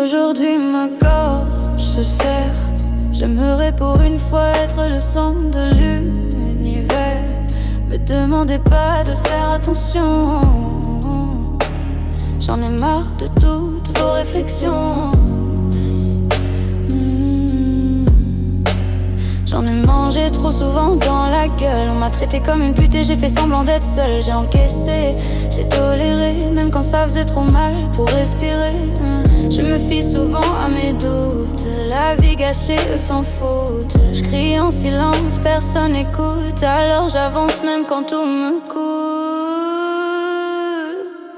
Aujourd'hui ma gorge se serre. J'aimerais pour une fois être le centre de l'univers. Me demandez pas de faire attention. J'en ai marre de toutes vos réflexions. J'en ai mangé trop souvent dans la gueule. On m'a traité comme une pute et j'ai fait semblant d'être seule. J'ai encaissé, j'ai toléré, même quand ça faisait trop mal pour respirer. Je me fie souvent à mes doutes. La vie gâchée, eux s'en foutent. Je crie en silence, personne n'écoute. Alors j'avance même quand tout me coûte.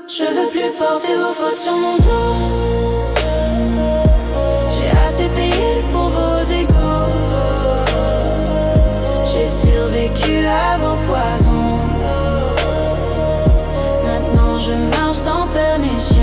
Je veux plus porter vos fautes sur mon dos. J'ai assez payé pour vos égos. J'ai survécu à vos poisons. Maintenant je marche sans permission.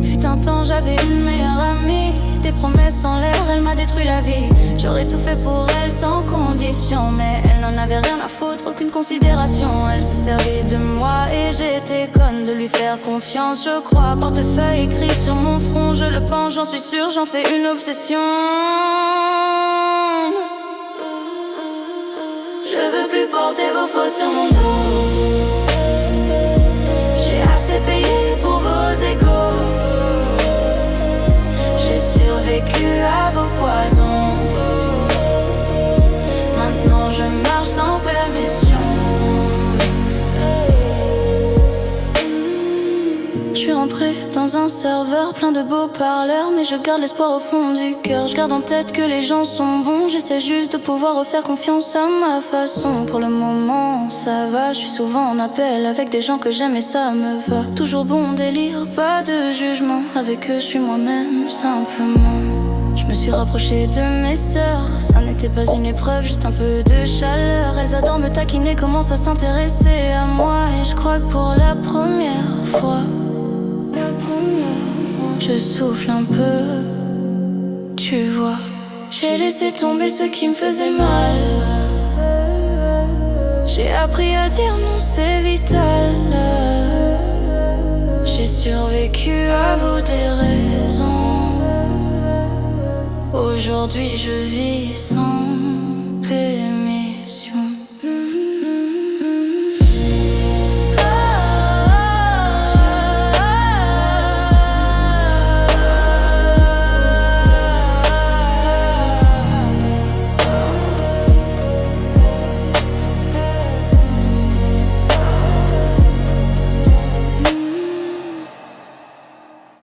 Fut un temps j'avais une meilleure amie. Des promesses en l'air, elle m'a détruit la vie. J'aurais tout fait pour elle sans condition. Mais elle n'en avait rien à foutre, aucune considération. Elle se servait de moi et j'étais conne de lui faire confiance, je crois. Portefeuille écrit sur mon front, je le pense, j'en suis sûre, j'en fais une obsession. Je veux plus porter vos fautes sur mon dos. J'ai assez payé pour vos égos. J'ai survécu à vos poisons. Maintenant je marche sans permission. Je suis rentrée dans un serveur plein de beaux parleurs, mais je garde l'espoir au fond du cœur. Je garde en tête que les gens sont bons. J'essaie juste de pouvoir refaire confiance à ma façon. Pour le moment ça va, je suis souvent en appel avec des gens que j'aime et ça me va. Toujours bon délire, pas de jugement. Avec eux je suis moi-même simplement. Je me suis rapprochée de mes sœurs. Ça n'était pas une épreuve, juste un peu de chaleur. Elles adorent me taquiner, commencent à s'intéresser à moi. Et je crois que pour la première fois je souffle un peu, tu vois. J'ai laissé tomber ce qui me faisait mal. J'ai appris à dire non, c'est vital. J'ai survécu à vos déraisons. Aujourd'hui je vis sans paix.